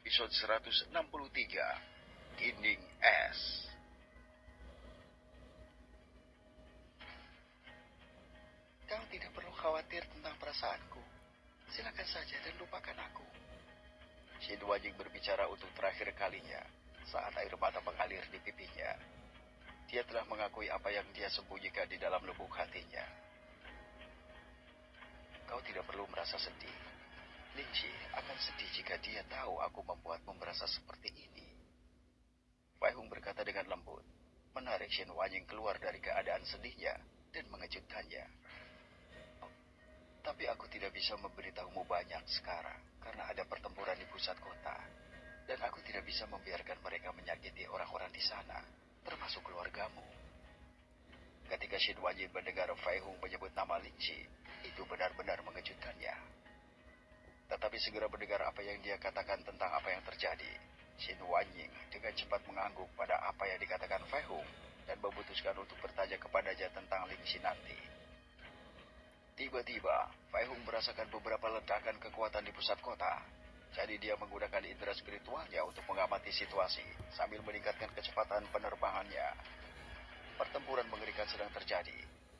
episode 163, Dinding Es. Kau tidak perlu khawatir tentang perasaanku. Silakan saja dan lupakan aku. Shin Wanjing berbicara untuk terakhir kalinya saat air mata mengalir di pipinya. Dia telah mengakui apa yang dia sembunyikan di dalam lubuk hatinya. Kau tidak perlu merasa sedih. Lingxi akan sedih jika dia tahu aku membuatmu merasa seperti ini. Fai Hung berkata dengan lembut, menarik Shin Wanjing keluar dari keadaan sedihnya dan mengejutkannya. Tapi aku tidak bisa memberitahumu banyak sekarang karena ada pertempuran di pusat kota. Dan aku tidak bisa membiarkan mereka menyakiti orang-orang di sana, termasuk keluargamu. Ketika Shin Wanjing mendengar Fai Hung menyebut nama Lingxi, itu benar-benar mengejutkannya. Tetapi segera mendengar apa yang dia katakan tentang apa yang terjadi, Shin Wanjing dengan cepat mengangguk pada apa yang dikatakan Fai Hung dan memutuskan untuk bertanya kepadanya tentang Lingxi nanti. Tiba-tiba, Fai Hung merasakan beberapa ledakan kekuatan di pusat kota. Jadi dia menggunakan indera spiritualnya untuk mengamati situasi sambil meningkatkan kecepatan penerbangannya. Pertempuran mengerikan sedang terjadi.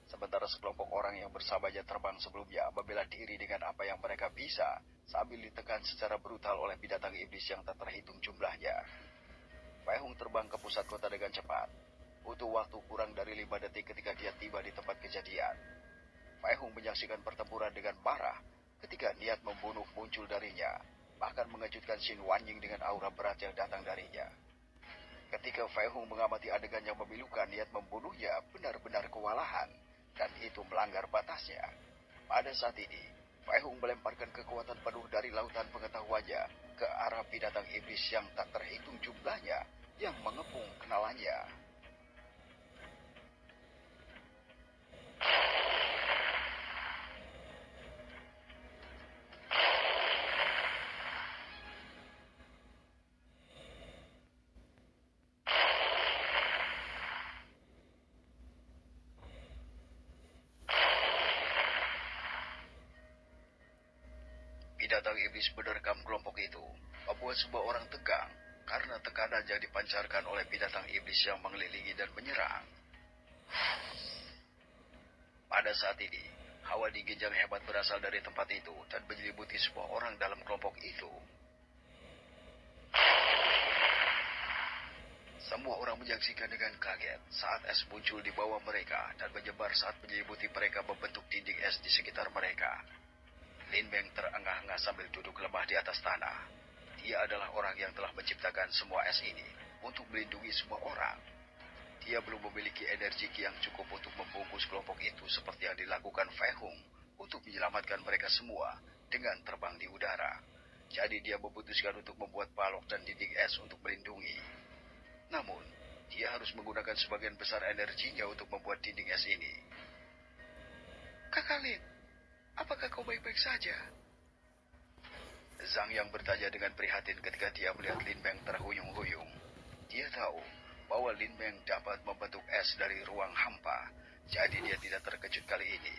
Sementara sekelompok orang yang bersamanya terbang sebelumnya membela diri dengan apa yang mereka bisa sambil ditekan secara brutal oleh binatang iblis yang tak terhitung jumlahnya. Fai Hung terbang ke pusat kota dengan cepat. Butuh waktu kurang dari 5 detik ketika dia tiba di tempat kejadian. Fai Hung menyaksikan pertempuran dengan marah ketika niat membunuh muncul darinya, bahkan mengejutkan Shin Wanjing dengan aura berat yang datang darinya. Ketika Fai Hung mengamati adegan yang memilukan, niat membunuhnya benar-benar kewalahan. Dan itu melanggar batasnya. Pada saat ini, Fai Hung melemparkan kekuatan penuh dari lautan pengetahuannya ke arah binatang iblis yang tak terhitung jumlahnya yang mengepung kenalannya. Binatang iblis menerkam kelompok itu, membuat semua orang tegang karena tekanan yang dipancarkan oleh binatang iblis yang mengelilingi dan menyerang. Pada saat ini, hawa dingin yang hebat berasal dari tempat itu dan menyelimuti semua orang dalam kelompok itu. Semua orang menyaksikan dengan kaget saat es muncul di bawah mereka dan menyebar saat menyelimuti mereka membentuk dinding es di sekitar mereka. Lin Beng terengah-engah sambil duduk lemah di atas tanah. Dia adalah orang yang telah menciptakan semua es ini untuk melindungi semua orang. Dia belum memiliki energi yang cukup untuk membungkus kelompok itu seperti yang dilakukan Fai Hung untuk menyelamatkan mereka semua dengan terbang di udara. Jadi dia memutuskan untuk membuat balok dan dinding es untuk melindungi. Namun, dia harus menggunakan sebagian besar energinya untuk membuat dinding es ini. Kakak Lin, apakah kau baik-baik saja? Zhang Yang bertanya dengan prihatin ketika dia melihat Lin Beng terhuyung-huyung. Dia tahu bahwa Lin Beng dapat membentuk es dari ruang hampa, jadi dia tidak terkejut kali ini.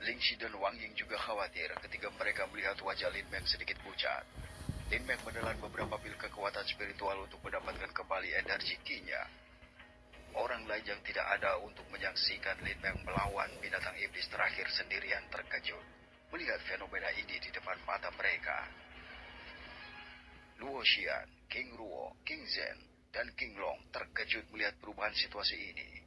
Lingxi dan Wang Ying juga khawatir ketika mereka melihat wajah Lin Beng sedikit pucat. Lin Beng menelan beberapa pil kekuatan spiritual untuk mendapatkan kembali energi Qi-nya. Orang lain yang tidak ada untuk menyaksikan Lin Beng melawan binatang iblis terakhir sendirian terkejut melihat fenomena ini di depan mata mereka. Luo Xian, King Ruo, King Zhen, dan King Long terkejut melihat perubahan situasi ini.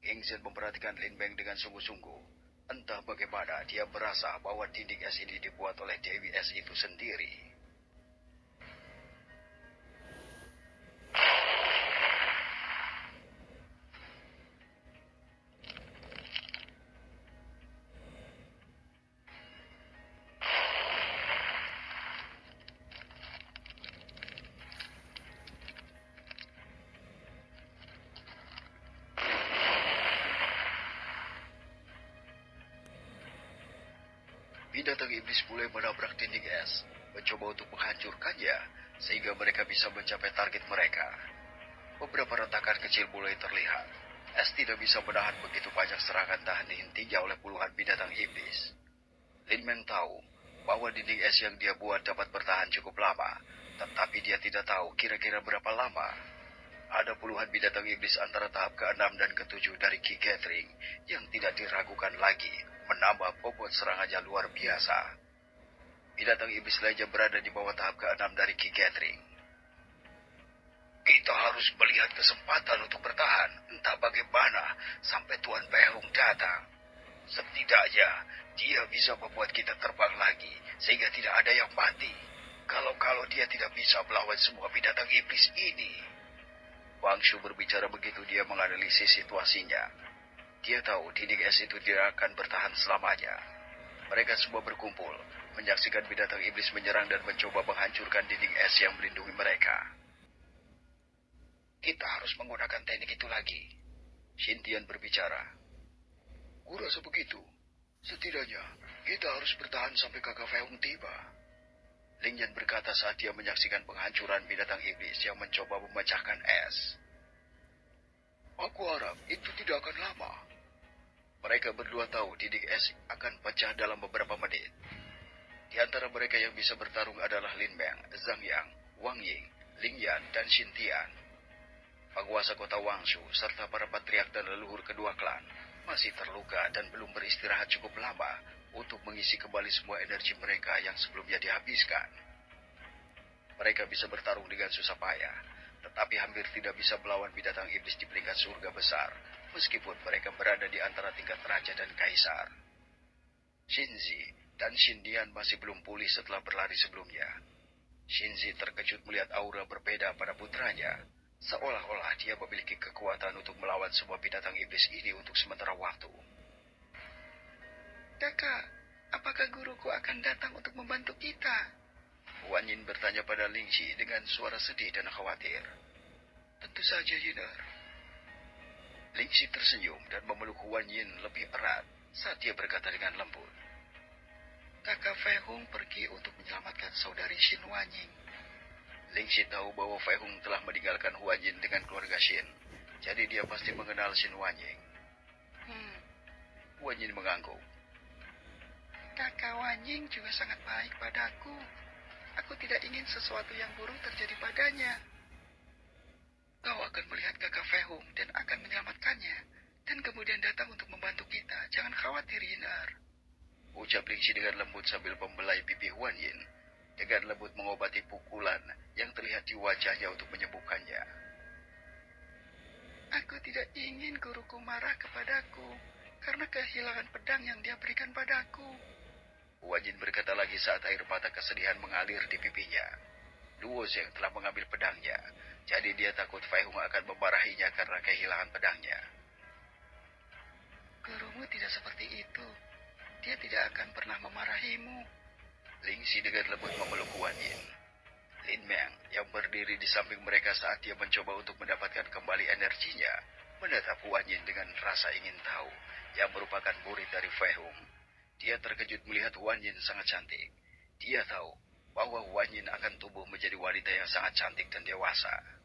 King Zhen memperhatikan Lin Beng dengan sungguh-sungguh. Entah bagaimana dia merasa bahwa dinding es ini dibuat oleh Dewi Es itu sendiri. Binatang iblis mulai menabrak dinding es, mencoba untuk menghancurkannya, sehingga mereka bisa mencapai target mereka. Beberapa retakan kecil mulai terlihat. Es tidak bisa menahan begitu banyak serangan tahan dihentinya oleh puluhan binatang iblis. Lin Meng tahu bahwa dinding es yang dia buat dapat bertahan cukup lama, Tetapi dia tidak tahu kira-kira berapa lama. Ada puluhan binatang iblis antara tahap ke-6 dan ke-7 dari Ki Gathering yang tidak diragukan lagi menambah bobot serangannya luar biasa. Binatang iblis lainnya berada di bawah tahap ke-6 dari Ki Gathering. Kita harus melihat kesempatan untuk bertahan, entah bagaimana, sampai Tuan Pehung datang. Setidaknya, dia bisa membuat kita terbang lagi, sehingga tidak ada yang mati. Kalau dia tidak bisa melawan semua binatang iblis ini. Wang Shu berbicara begitu dia menganalisis situasinya. Dia tahu dinding es itu tidak akan bertahan selamanya. Mereka semua berkumpul, menyaksikan binatang iblis menyerang dan mencoba menghancurkan dinding es yang melindungi mereka. Kita harus menggunakan teknik itu lagi. Xintian berbicara. Kurasa begitu. Setidaknya, kita harus bertahan sampai Kakak Feung tiba. Ling Yan berkata saat dia menyaksikan penghancuran binatang iblis yang mencoba memecahkan es. Aku harap itu tidak akan lama. Mereka berdua tahu dinding es akan pecah dalam beberapa menit. Di antara mereka yang bisa bertarung adalah Lin Meng, Zhang Yang, Wang Ying, Ling Yan, dan Xintian. Penguasa kota Wangshu serta para patriark dan leluhur kedua klan masih terluka dan belum beristirahat cukup lama untuk mengisi kembali semua energi mereka yang sebelumnya dihabiskan. Mereka bisa bertarung dengan susah payah, tetapi hampir tidak bisa melawan binatang iblis di peringkat surga besar, meskipun mereka berada di antara tingkat raja dan kaisar. Shinzi dan Xindian masih belum pulih setelah berlari sebelumnya. Shinzi terkejut melihat aura berbeda pada putranya, seolah-olah dia memiliki kekuatan untuk melawan semua binatang iblis ini untuk sementara waktu. Kakak, apakah guruku akan datang untuk membantu kita? Wan Yin bertanya pada Lingxi dengan suara sedih dan khawatir. Tentu saja, Yinar. Lingxi tersenyum dan memeluk Wan Yin lebih erat saat dia berkata dengan lembut. Kakak Feihung pergi untuk menyelamatkan saudari Xin Wanying. Lingxi tahu bahwa Feihung telah meninggalkan Huan Yin dengan keluarga Xin, jadi dia pasti mengenal Xin Wanying. Wan Yin mengangguk. Kakak Wanying juga sangat baik padaku. Aku tidak ingin sesuatu yang buruk terjadi padanya. Kau akan melihat kakak Feihung dan akan menyelamatkannya, dan kemudian datang untuk membantu kita. Jangan khawatir, Yinar. Ucap Lingxi dengan lembut sambil membelai pipi Huan Yin, dengan lembut mengobati pukulan yang terlihat di wajahnya untuk menyembuhkannya. Aku tidak ingin guruku marah kepadaku, karena kehilangan pedang yang dia berikan padaku. Wan Yin berkata lagi saat air mata kesedihan mengalir di pipinya. Luo Zheng telah mengambil pedangnya, jadi dia takut Feihung akan memarahinya karena kehilangan pedangnya. Gurumu tidak seperti itu. Dia tidak akan pernah memarahimu. Lingxi dengan lembut memeluk Wan Yin. Lin Meng yang berdiri di samping mereka saat dia mencoba untuk mendapatkan kembali energinya, menatap Wan Yin dengan rasa ingin tahu, yang merupakan murid dari Feihung. Dia terkejut melihat Wan Yin sangat cantik. Dia tahu bahwa Wan Yin akan tumbuh menjadi wanita yang sangat cantik dan dewasa.